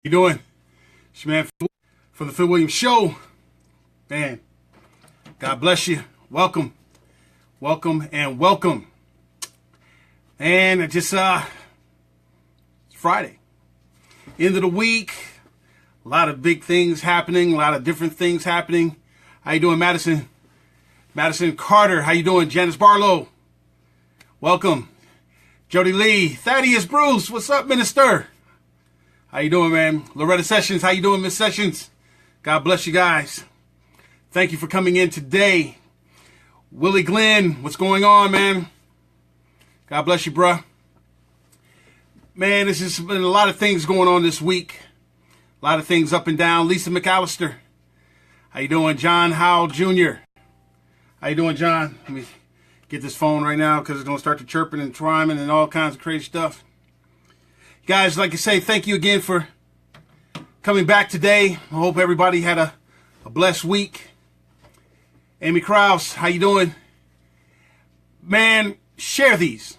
You doing? It's your man for the Phil Williams Show. Man, God bless you. Welcome. Welcome and welcome. And it's Friday. End of the week. A lot of big things happening. A lot of different things happening. How you doing, Madison? Madison Carter. How you doing? Janice Barlow. Welcome. Jody Lee. Thaddeus Bruce. What's up, Minister? How you doing, man? Loretta Sessions. How you doing, Miss Sessions? God bless you guys. Thank you for coming in today. Willie Glenn. What's going on, man? God bless you, bruh. Man, this has been a lot of things going on this week. A lot of things up and down. Lisa McAllister. How you doing? John Howell Jr. How you doing, John? Let me get this phone right now because it's going to start to chirping and chiming and all kinds of crazy stuff. Guys, like I say, thank you again for coming back today. I hope everybody had a blessed week. Amy Krause, how you doing? Man, share these.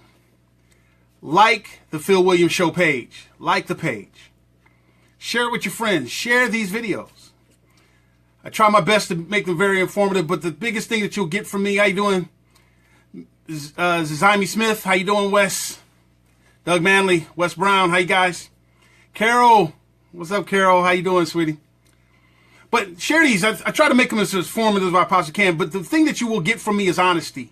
Like the Phil Williams Show page. Like the page. Share it with your friends. Share these videos. I try my best to make them very informative, but the biggest thing that you'll get from me, how you doing? Zaimi Smith, how you doing, Wes? Doug Manley, Wes Brown, how you guys? Carol, what's up, Carol? How you doing, sweetie? But share these. I try to make them as informative as I possibly can, but the thing that you will get from me is honesty.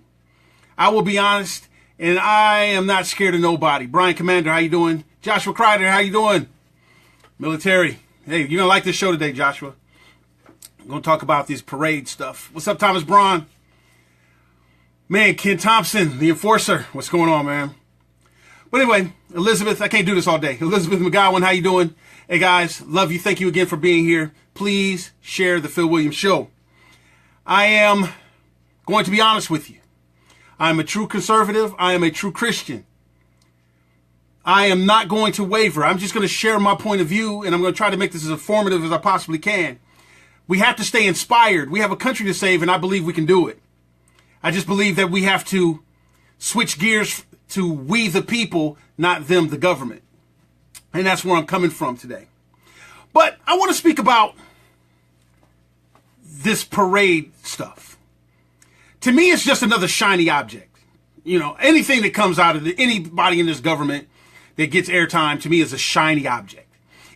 I will be honest, and I am not scared of nobody. Brian Commander, how you doing? Joshua Kreider, how you doing? Military. Hey, you're going to like this show today, Joshua. I'm going to talk about this parade stuff. What's up, Thomas Braun? Man, Ken Thompson, the enforcer. What's going on, man? But anyway, Elizabeth, I can't do this all day. Elizabeth McGowan, how you doing? Hey, guys, love you. Thank you again for being here. Please share the Phil Williams Show. I am going to be honest with you. I'm a true conservative. I am a true Christian. I am not going to waver. I'm just going to share my point of view, and I'm going to try to make this as informative as I possibly can. We have to stay inspired. We have a country to save, and I believe we can do it. I just believe that we have to switch gears to we the people, not them the government. And that's where I'm coming from today. But I want to speak about this parade stuff. To me, it's just another shiny object. You know, anything that comes out of anybody in this government that gets airtime, to me, is a shiny object.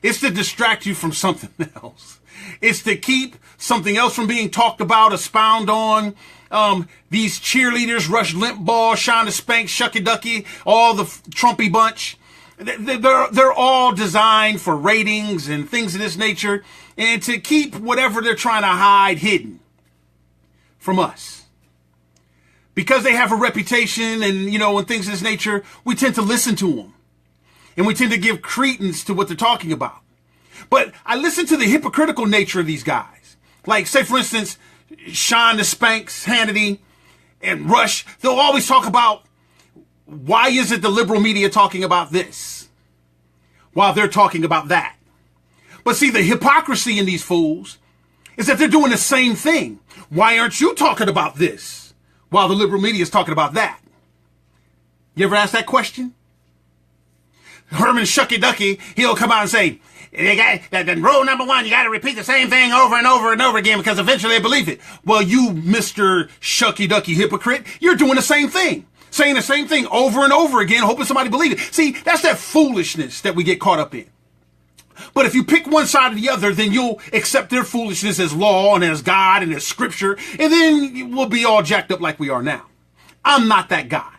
It's to distract you from something else. It's to keep something else from being talked about, expound on. These cheerleaders, Rush Limbaugh, Shonda Spank, Shucky Ducky, all the Trumpy bunch. They're all designed for ratings and things of this nature, and to keep whatever they're trying to hide hidden from us. Because they have a reputation and, and things of this nature, we tend to listen to them. And we tend to give credence to what they're talking about. But I listen to the hypocritical nature of these guys. Like, say, for instance, Shonda Spanks, Hannity, and Rush, they'll always talk about why isn't the liberal media talking about this while they're talking about that. But see, the hypocrisy in these fools is that they're doing the same thing. Why aren't you talking about this while the liberal media is talking about that? You ever ask that question? Herman Shucky Ducky, he'll come out and say, they got that rule number one, you got to repeat the same thing over and over and over again because eventually they believe it. Well, you, Mr. Shucky Ducky hypocrite, you're doing the same thing. Saying the same thing over and over again, hoping somebody believes it. See, that's that foolishness that we get caught up in. But if you pick one side or the other, then you'll accept their foolishness as law and as God and as scripture, and then we'll be all jacked up like we are now. I'm not that guy.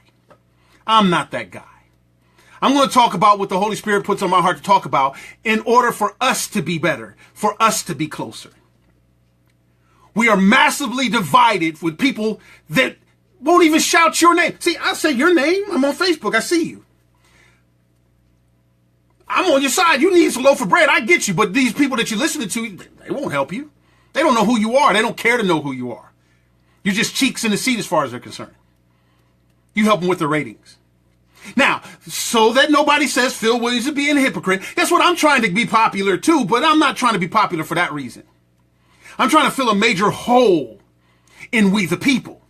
I'm not that guy. I'm going to talk about what the Holy Spirit puts on my heart to talk about in order for us to be better, for us to be closer. We are massively divided with people that won't even shout your name. See, I say your name. I'm on Facebook. I see you. I'm on your side. You need some loaf of bread. I get you. But these people that you're listening to, they won't help you. They don't know who you are. They don't care to know who you are. You're just cheeks in the seat as far as they're concerned. You help them with the ratings. Now, so that nobody says Phil Williams is being a hypocrite, guess what? I'm trying to be popular too, but I'm not trying to be popular for that reason. I'm trying to fill a major hole in we the people.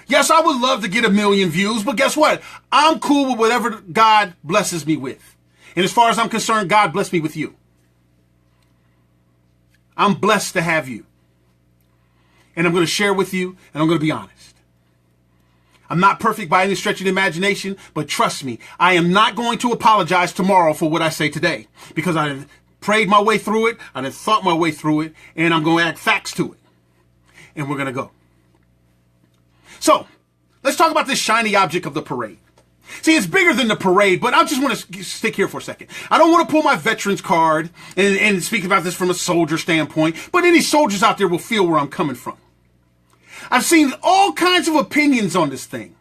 Yes, I would love to get 1 million views, but guess what? I'm cool with whatever God blesses me with. And as far as I'm concerned, God blessed me with you. I'm blessed to have you. And I'm going to share with you, and I'm going to be honest. I'm not perfect by any stretch of the imagination, but trust me, I am not going to apologize tomorrow for what I say today, because I prayed my way through it, I thought my way through it, and I'm going to add facts to it. And we're going to go. So, let's talk about this shiny object of the parade. See, it's bigger than the parade, but I just want to stick here for a second. I don't want to pull my veterans card and speak about this from a soldier standpoint, but any soldiers out there will feel where I'm coming from. I've seen all kinds of opinions on this thing.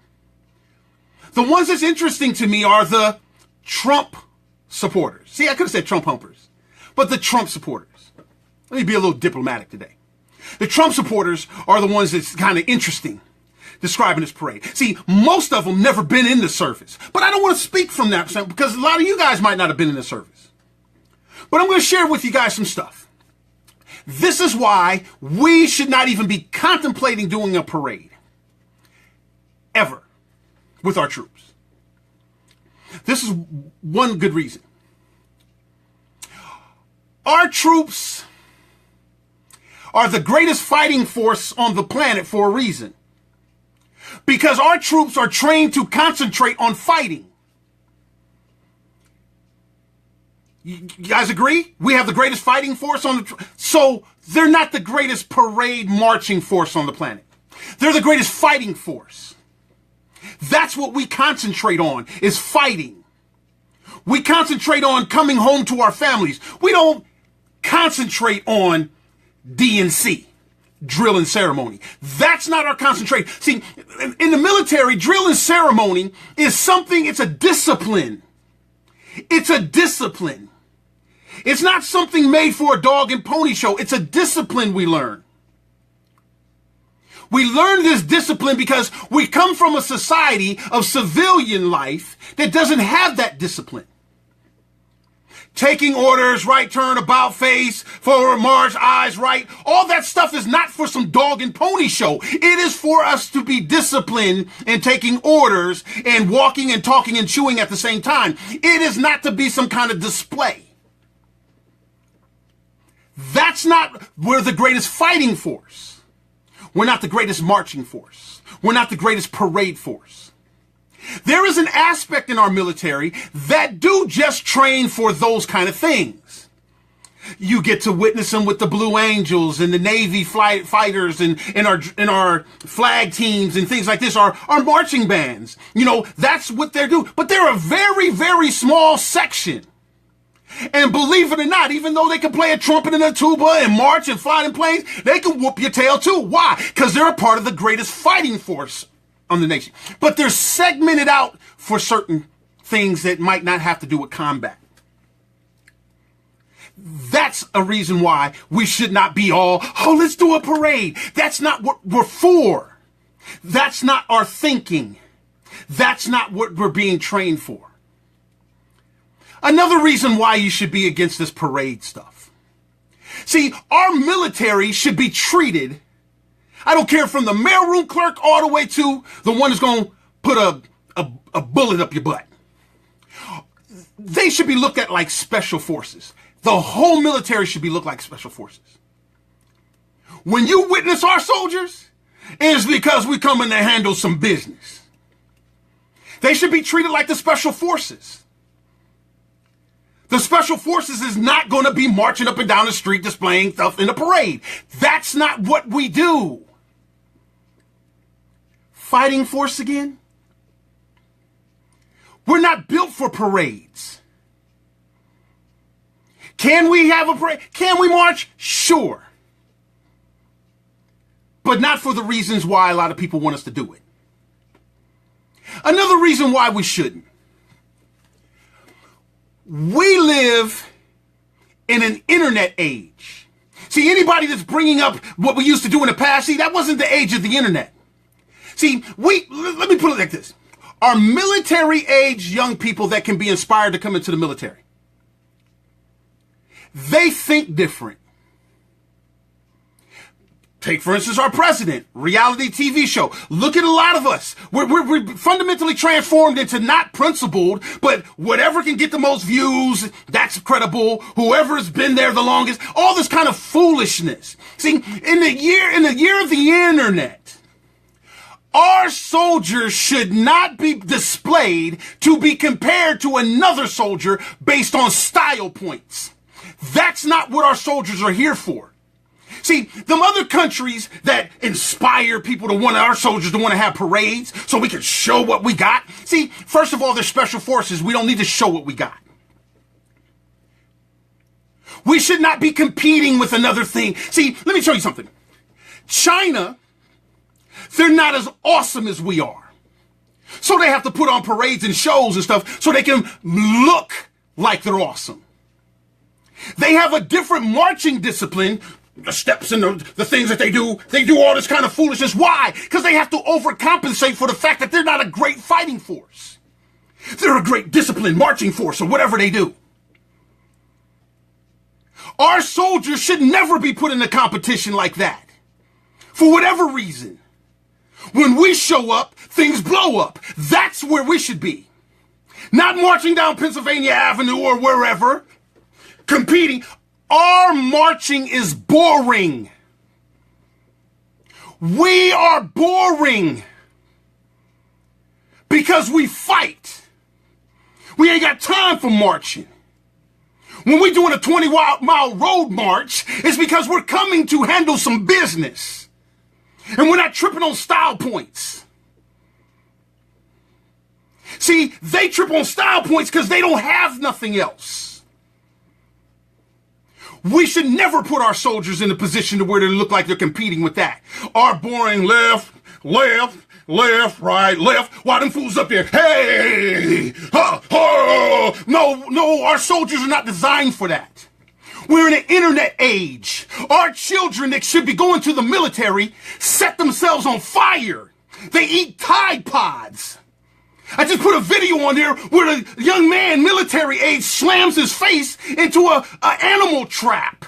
The ones that's interesting to me are the Trump supporters. See, I could have said Trump humpers, but the Trump supporters. Let me be a little diplomatic today. The Trump supporters are the ones that's kind of interesting describing this parade. See, most of them never been in the service, but I don't want to speak from that because a lot of you guys might not have been in the service. But I'm going to share with you guys some stuff. This is why we should not even be contemplating doing a parade ever with our troops. This is one good reason. Our troops are the greatest fighting force on the planet for a reason. Because our troops are trained to concentrate on fighting. You guys agree? We have the greatest fighting force on the... So they're not the greatest parade marching force on the planet. They're the greatest fighting force. That's what we concentrate on, is fighting. We concentrate on coming home to our families. We don't concentrate on DNC. Drill and ceremony. That's not our concentration. See, in the military, drill and ceremony is something, it's a discipline. It's a discipline. It's not something made for a dog and pony show. It's a discipline we learn. We learn this discipline because we come from a society of civilian life that doesn't have that discipline. Taking orders, right turn, about face, forward march, eyes right. All that stuff is not for some dog and pony show. It is for us to be disciplined in taking orders and walking and talking and chewing at the same time. It is not to be some kind of display. That's not, we're the greatest fighting force. We're not the greatest marching force. We're not the greatest parade force. There is an aspect in our military that do just train for those kind of things. You get to witness them with the Blue Angels and the Navy fighters and our flag teams and things like this, our marching bands. You know, that's what they're doing. But they're a very, very small section. And believe it or not, even though they can play a trumpet and a tuba and march and fly in planes, they can whoop your tail too. Why? Because they're a part of the greatest fighting force on the nation. But they're segmented out for certain things that might not have to do with combat. That's a reason why we should not be all, oh, let's do a parade. That's not what we're for. That's not our thinking. That's not what we're being trained for. Another reason why you should be against this parade stuff. See, our military should be treated, I don't care, from the mailroom clerk all the way to the one that's going to put a bullet up your butt. They should be looked at like special forces. The whole military should be looked like special forces. When you witness our soldiers, it's because we come in to handle some business. They should be treated like the special forces. The special forces is not going to be marching up and down the street displaying stuff in a parade. That's not what we do. Fighting force again? We're not built for parades. Can we have a parade? Can we march? Sure. But not for the reasons why a lot of people want us to do it. Another reason why we shouldn't. We live in an internet age. See, anybody that's bringing up what we used to do in the past, see, that wasn't the age of the internet. See, let me put it like this. Our military age young people that can be inspired to come into the military, they think different. Take, for instance, our president, reality TV show. Look at a lot of us. We're fundamentally transformed into not principled, but whatever can get the most views, that's credible. Whoever's been there the longest, all this kind of foolishness. See, in the year of the internet, our soldiers should not be displayed to be compared to another soldier based on style points. That's not what our soldiers are here for. See, them other countries that inspire people to want our soldiers to want to have parades so we can show what we got. See, first of all, they're special forces. We don't need to show what we got. We should not be competing with another thing. See, let me show you something. China, they're not as awesome as we are. So they have to put on parades and shows and stuff so they can look like they're awesome. They have a different marching discipline. The steps and the things that they do all this kind of foolishness. Why? Because they have to overcompensate for the fact that they're not a great fighting force. They're a great disciplined marching force or whatever they do. Our soldiers should never be put in a competition like that. For whatever reason. When we show up, things blow up. That's where we should be. Not marching down Pennsylvania Avenue or wherever, competing. Our marching is boring. We are boring because we fight. We ain't got time for marching. When we're doing a 20-mile road march, it's because we're coming to handle some business. And we're not tripping on style points. See, they trip on style points because they don't have nothing else. We should never put our soldiers in a position to where they look like they're competing with that. Our boring left, right, left. While them fools up there, hey, No, our soldiers are not designed for that. We're in an internet age. Our children that should be going to the military set themselves on fire. They eat Tide Pods. I just put a video on there where a young man, military age, slams his face into a animal trap.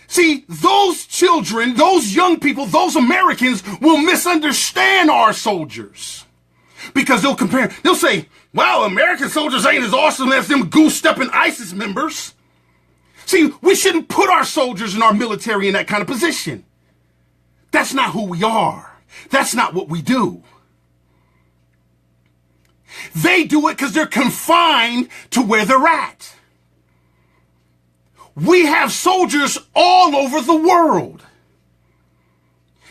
See, those children, those young people, those Americans will misunderstand our soldiers. Because they'll say, well, American soldiers ain't as awesome as them goose-stepping ISIS members. See, we shouldn't put our soldiers and our military in that kind of position. That's not who we are. That's not what we do. They do it because they're confined to where they're at. We have soldiers all over the world.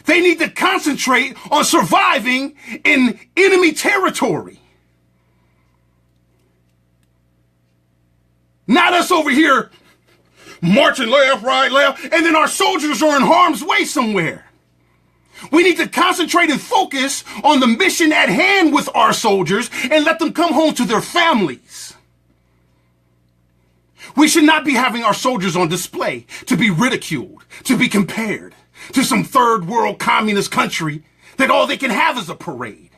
They need to concentrate on surviving in enemy territory. Not us over here marching left, right, left, and then our soldiers are in harm's way somewhere. We need to concentrate and focus on the mission at hand with our soldiers and let them come home to their families. We should not be having our soldiers on display to be ridiculed, to be compared to some third world communist country that all they can have is a parade.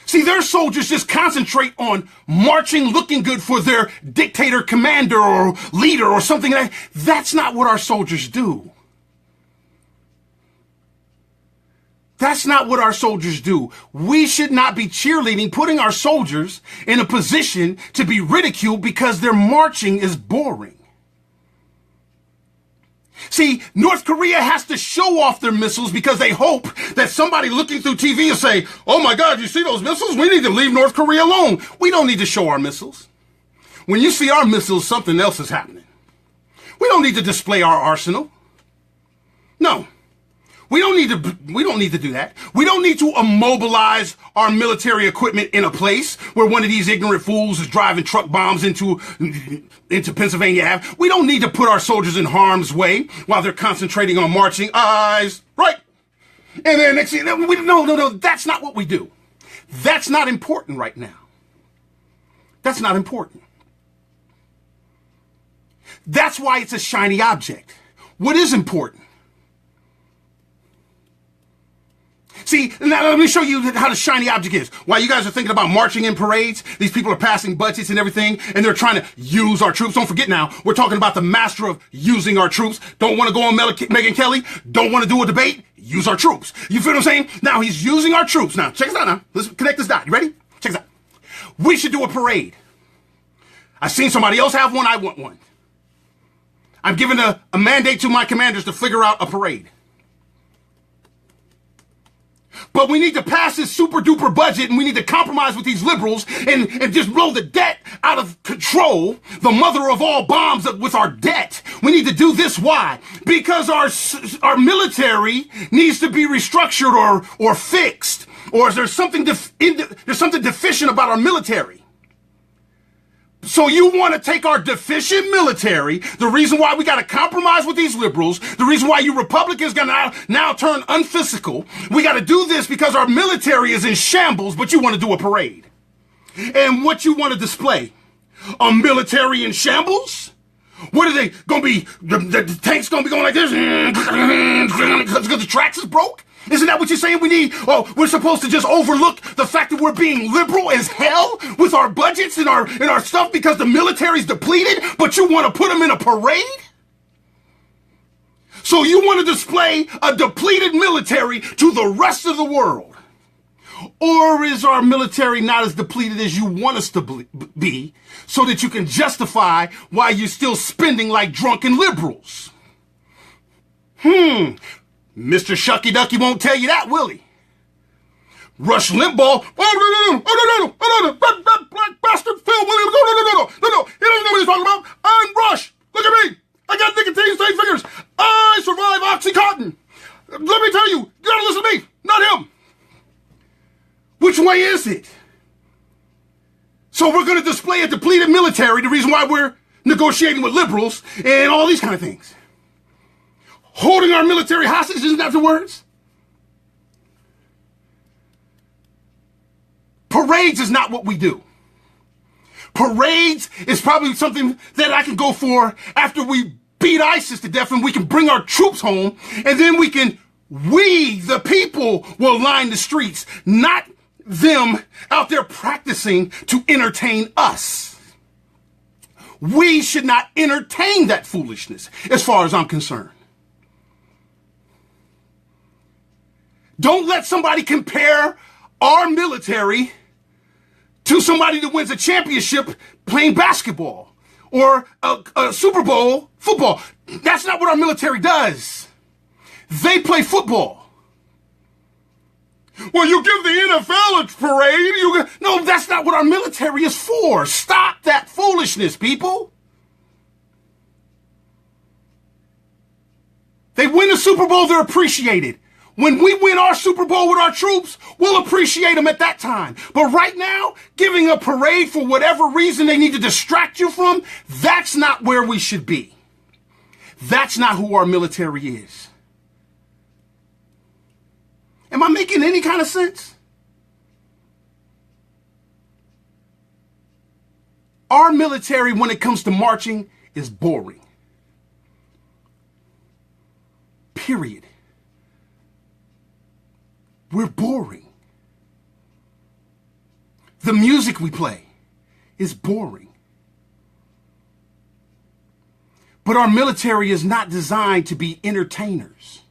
See, their soldiers just concentrate on marching, looking good for their dictator, commander, or leader or something like that. That's not what our soldiers do. That's not what our soldiers do. We should not be cheerleading, putting our soldiers in a position to be ridiculed because their marching is boring. See, North Korea has to show off their missiles because they hope that somebody looking through TV will say, oh my God, you see those missiles? We need to leave North Korea alone. We don't need to show our missiles. When you see our missiles, something else is happening. We don't need to display our arsenal. No. We don't need to do that. We don't need to immobilize our military equipment in a place where one of these ignorant fools is driving truck bombs into Pennsylvania Ave. We don't need to put our soldiers in harm's way while they're concentrating on marching. Eyes right. And then next thing, no, that's not what we do. That's not important right now. That's not important. That's why it's a shiny object. What is important? See, now let me show you how the shiny object is. While you guys are thinking about marching in parades, these people are passing budgets and everything, and they're trying to use our troops. Don't forget now, we're talking about the master of using our troops. Don't want to go on Megyn Kelly. Don't want to do a debate. Use our troops. You feel what I'm saying? Now he's using our troops. Now, check this out now. Let's connect this dot. You ready? Check this out. We should do a parade. I've seen somebody else have one. I want one. I'm giving a mandate to my commanders to figure out a parade. But we need to pass this super duper budget, and we need to compromise with these liberals and just blow the debt out of control, the mother of all bombs with our debt. We need to do this. Why? Because our military needs to be restructured or fixed, or is there something there's something deficient about our military? So you want to take our deficient military, the reason why we got to compromise with these liberals, the reason why you Republicans going to now turn unphysical, we got to do this because our military is in shambles, but you want to do a parade. And what you want to display? A military in shambles? What are they going to be? The tanks going to be going like this? Because the tracks is broke? Isn't that what you're saying we need? Oh, we're supposed to just overlook the fact that we're being liberal as hell with our budgets and our stuff because the military's depleted, but you want to put them in a parade? So you want to display a depleted military to the rest of the world? Or is our military not as depleted as you want us to be so that you can justify why you're still spending like drunken liberals? Mr. Shucky Ducky won't tell you that, will he? Rush Limbaugh, that black bastard Phil Williams, no, he doesn't know what he's talking about. I'm Rush. Look at me. I got nicotine stain fingers. I survive Oxycontin. Let me tell you, you gotta listen to me, not him. Which way is it? So we're gonna display a depleted military, the reason why we're negotiating with liberals and all these kind of things. Holding our military hostage, isn't that the words? Parades is not what we do. Parades is probably something that I can go for after we beat ISIS to death and we can bring our troops home, and then we, the people, will line the streets, not them out there practicing to entertain us. We should not entertain that foolishness as far as I'm concerned. Don't let somebody compare our military to somebody that wins a championship playing basketball or a Super Bowl football. That's not what our military does. They play football. Well, you give the NFL a parade. No, that's not what our military is for. Stop that foolishness, people. They win the Super Bowl, they're appreciated. When we win our Super Bowl with our troops, we'll appreciate them at that time. But right now, giving a parade for whatever reason they need to distract you from, that's not where we should be. That's not who our military is. Am I making any kind of sense? Our military, when it comes to marching, is boring. Period. We're boring. The music we play is boring. But our military is not designed to be entertainers.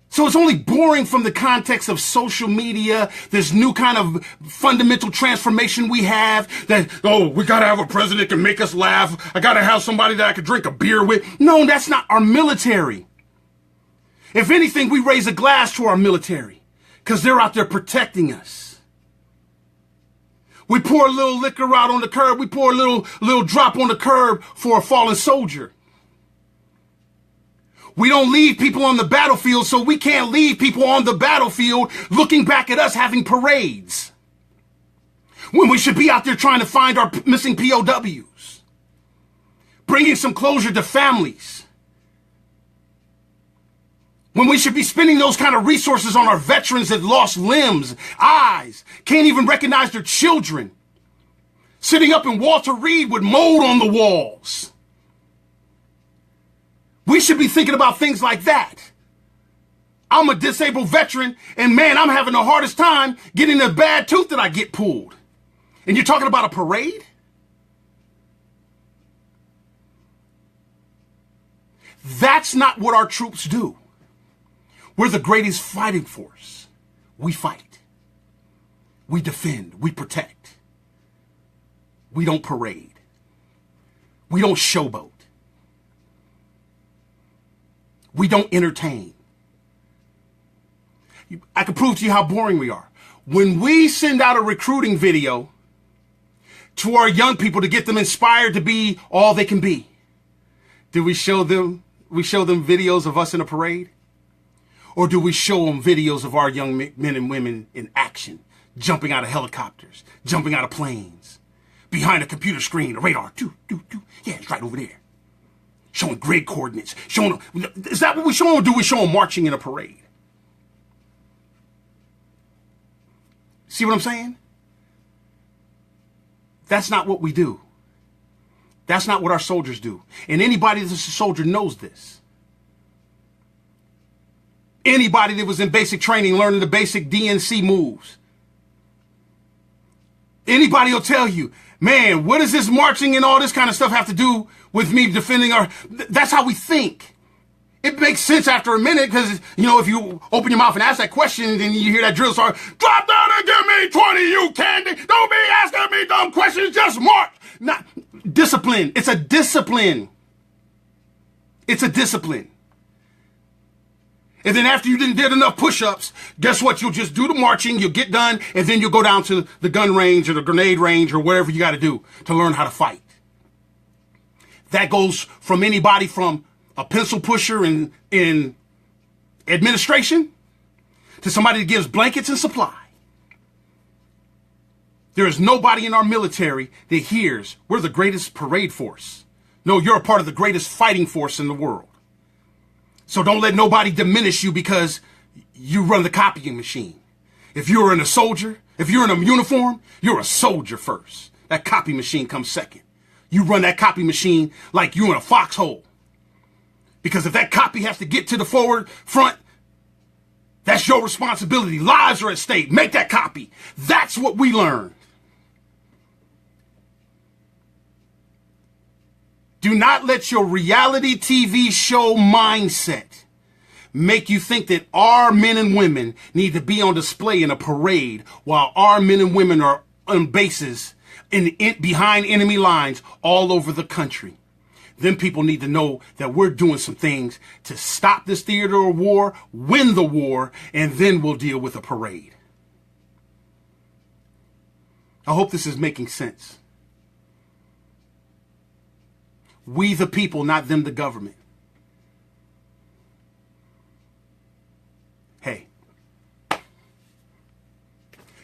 So it's only boring from the context of social media, this new kind of fundamental transformation we have that, oh, we got to have a president that can make us laugh. I got to have somebody that I could drink a beer with. No, that's not our military. If anything, we raise a glass to our military because they're out there protecting us. We pour a little liquor out on the curb. We pour a little drop on the curb for a fallen soldier. We don't leave people on the battlefield, so we can't leave people on the battlefield looking back at us having parades when we should be out there trying to find our missing POWs, bringing some closure to families, when we should be spending those kind of resources on our veterans that lost limbs, eyes, can't even recognize their children, sitting up in Walter Reed with mold on the walls. We should be thinking about things like that. I'm a disabled veteran, and man, I'm having the hardest time getting a bad tooth that I get pulled. And you're talking about a parade? That's not what our troops do. We're the greatest fighting force. We fight. We defend. We protect. We don't parade. We don't showboat. We don't entertain. I can prove to you how boring we are. When we send out a recruiting video to our young people to get them inspired to be all they can be, do we show them videos of us in a parade? Or do we show them videos of our young men and women in action, jumping out of helicopters, jumping out of planes, behind a computer screen, a radar, yeah, it's right over there. Showing grid coordinates, showing them. Is that what we show them, or do we show them marching in a parade? See what I'm saying? That's not what we do. That's not what our soldiers do. And anybody that's a soldier knows this. Anybody that was in basic training learning the basic DNC moves. Anybody will tell you, man, what does this marching and all this kind of stuff have to do with me defending our... That's how we think. It makes sense after a minute because, you know, if you open your mouth and ask that question, then you hear that drill sergeant, drop down and give me 20, you candy. Don't be asking me dumb questions, just march. Not discipline. It's a discipline. It's a discipline. And then after you did enough push-ups, guess what? You'll just do the marching, you'll get done, and then you'll go down to the gun range or the grenade range or wherever you got to do to learn how to fight. That goes from anybody from a pencil pusher in administration to somebody that gives blankets and supply. There is nobody in our military that hears we're the greatest parade force. No, you're a part of the greatest fighting force in the world. So don't let nobody diminish you because you run the copying machine. If you're in a soldier, if you're in a uniform, you're a soldier first. That copy machine comes second. You run that copy machine like you're in a foxhole. Because if that copy has to get to the forward front, that's your responsibility. Lives are at stake. Make that copy. That's what we learned. Do not let your reality TV show mindset make you think that our men and women need to be on display in a parade while our men and women are on bases behind enemy lines all over the country. Then people need to know that we're doing some things to stop this theater of war, win the war, and then we'll deal with a parade. I hope this is making sense. We the people, not them the government. Hey,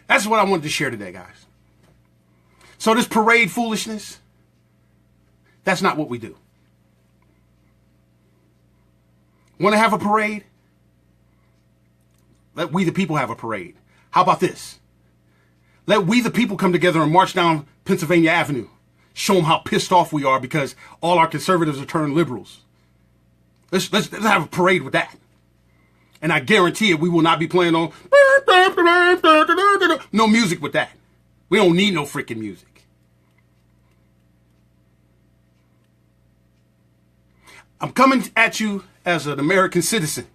that's what I wanted to share today, guys. So this parade foolishness, that's not what we do. Want to have a parade? Let we the people have a parade. How about this? Let we the people come together and march down Pennsylvania Avenue. Show them how pissed off we are because all our conservatives are turned liberals. Let's have a parade with that. And I guarantee it, we will not be playing on no music with that. We don't need no freaking music. I'm coming at you as an American citizen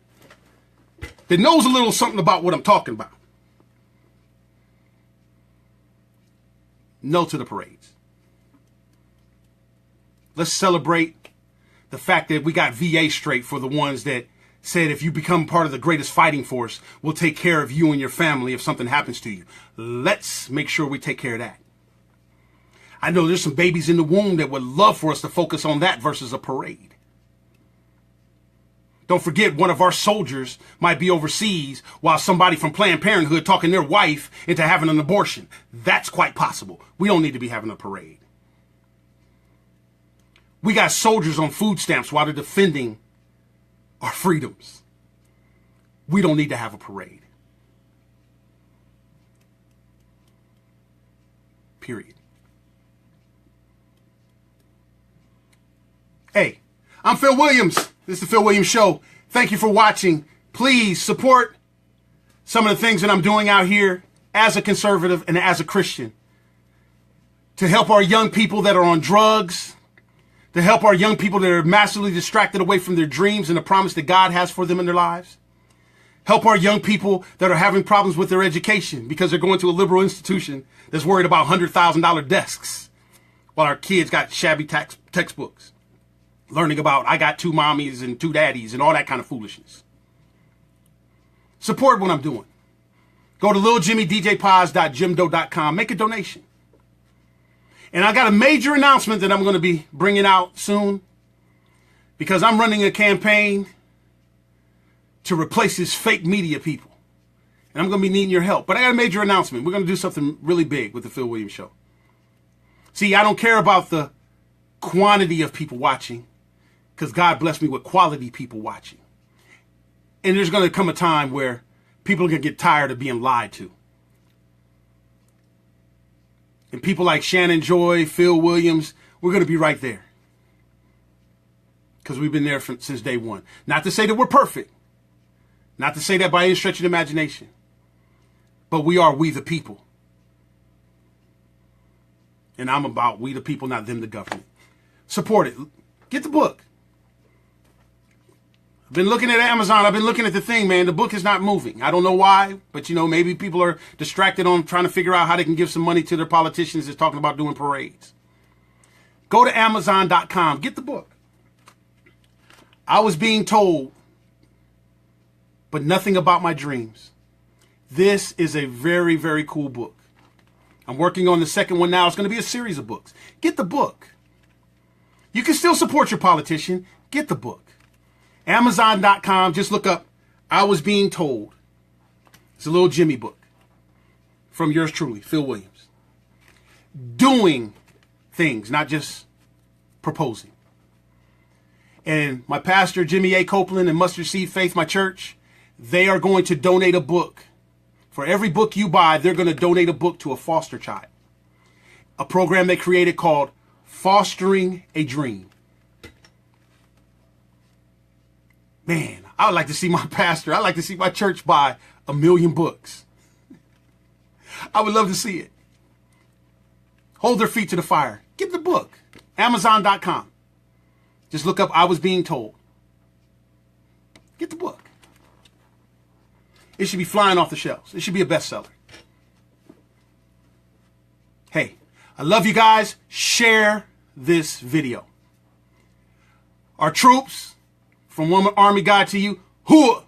that knows a little something about what I'm talking about. No to the parades. Let's celebrate the fact that we got VA straight for the ones that said if you become part of the greatest fighting force, we'll take care of you and your family if something happens to you. Let's make sure we take care of that. I know there's some babies in the womb that would love for us to focus on that versus a parade. Don't forget, one of our soldiers might be overseas while somebody from Planned Parenthood talking their wife into having an abortion. That's quite possible. We don't need to be having a parade. We got soldiers on food stamps while they're defending our freedoms. We don't need to have a parade. Period. Hey, I'm Phil Williams. This is the Phil Williams Show. Thank you for watching. Please support some of the things that I'm doing out here as a conservative and as a Christian to help our young people that are on drugs, to help our young people that are massively distracted away from their dreams and the promise that God has for them in their lives. Help our young people that are having problems with their education because they're going to a liberal institution that's worried about $100,000 desks while our kids got shabby textbooks, learning about I got 2 mommies and 2 daddies and all that kind of foolishness. Support what I'm doing. Go to liljimmydjpaz.jimdo.com. Make a donation. And I got a major announcement that I'm going to be bringing out soon because I'm running a campaign to replace these fake media people. And I'm going to be needing your help. But I got a major announcement. We're going to do something really big with the Phil Williams Show. See, I don't care about the quantity of people watching because God blessed me with quality people watching. And there's going to come a time where people are going to get tired of being lied to. And people like Shannon Joy, Phil Williams, we're going to be right there. Because we've been there since day one. Not to say that we're perfect. Not to say that by any stretch of the imagination. But we the people. And I'm about we the people, not them the government. Support it. Get the book. I've been looking at Amazon. I've been looking at the thing, man. The book is not moving. I don't know why, but maybe people are distracted on trying to figure out how they can give some money to their politicians that's talking about doing parades. Go to Amazon.com. Get the book. I was being told, but nothing about my dreams. This is a very, very cool book. I'm working on the second one now. It's going to be a series of books. Get the book. You can still support your politician. Get the book. Amazon.com, just look up I Was Being Told. It's a little Jimmy book from yours truly, Phil Williams. Doing things, not just proposing. And my pastor, Jimmy A. Copeland and Mustard Seed Faith, my church, they are going to donate a book. For every book you buy, they're going to donate a book to a foster child. A program they created called Fostering a Dream. Man, I would like to see my pastor. I'd like to see my church buy 1 million books. I would love to see it. Hold their feet to the fire. Get the book. Amazon.com. Just look up I Was Being Told. Get the book. It should be flying off the shelves. It should be a bestseller. Hey, I love you guys. Share this video. Our troops, from one army guy to you, who?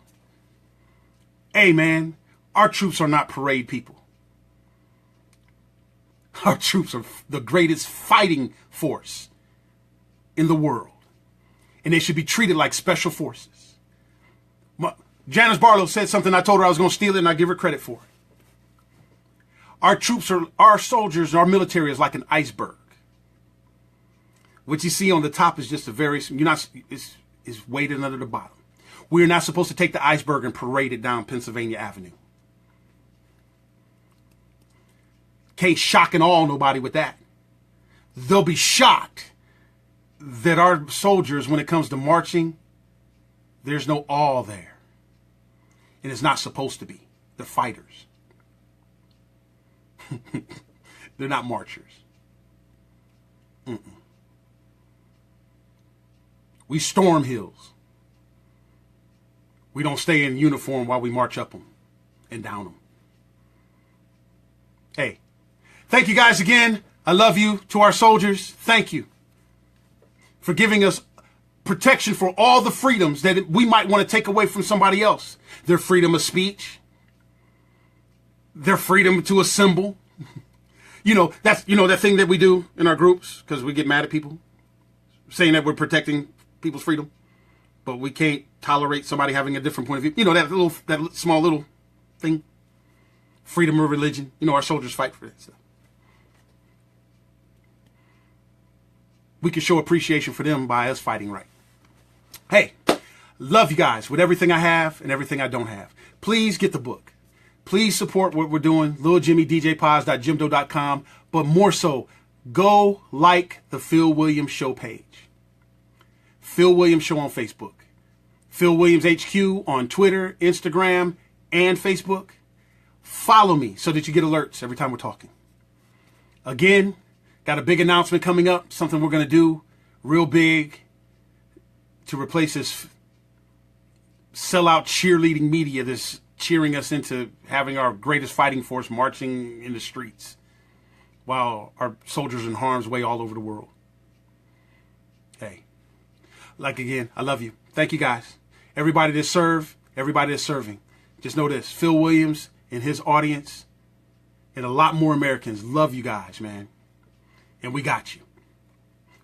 Hey, man, our troops are not parade people. Our troops are the greatest fighting force in the world. And they should be treated like special forces. Janice Barlow said something. I told her I was going to steal it, and I give her credit for it. Our troops our soldiers, our military is like an iceberg. What you see on the top is just is weighted under the bottom. We're not supposed to take the iceberg and parade it down Pennsylvania Avenue. Can't shock and awe nobody with that. They'll be shocked that our soldiers, when it comes to marching, there's no awe there. And it's not supposed to be. They're fighters. They're not marchers. We storm hills. We don't stay in uniform while we march up them and down them. Hey, thank you guys again. I love you. To our soldiers, thank you for giving us protection for all the freedoms that we might want to take away from somebody else. Their freedom of speech, their freedom to assemble. That's that thing that we do in our groups because we get mad at people saying that we're protecting people's freedom, but we can't tolerate somebody having a different point of view. That small little thing, freedom of religion. Our soldiers fight for that stuff. We can show appreciation for them by us fighting right. Hey, love you guys with everything I have and everything I don't have. Please get the book. Please support what we're doing. LilJimmyDJPaz.jimdo.com. But more so, go like the Phil Williams Show page. Phil Williams Show on Facebook. Phil Williams HQ on Twitter, Instagram, and Facebook. Follow me so that you get alerts every time we're talking. Again, got a big announcement coming up, something we're going to do real big to replace this sellout cheerleading media that's cheering us into having our greatest fighting force marching in the streets while our soldiers in harm's way all over the world. Hey, again, I love you. Thank you guys. Everybody that serve, everybody that's serving. Just know this, Phil Williams and his audience and a lot more Americans love you guys, man. And we got you.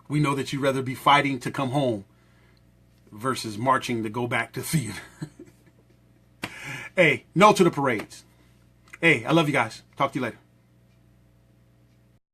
We know that you'd rather be fighting to come home versus marching to go back to theater. Hey, no to the parades. Hey, I love you guys. Talk to you later.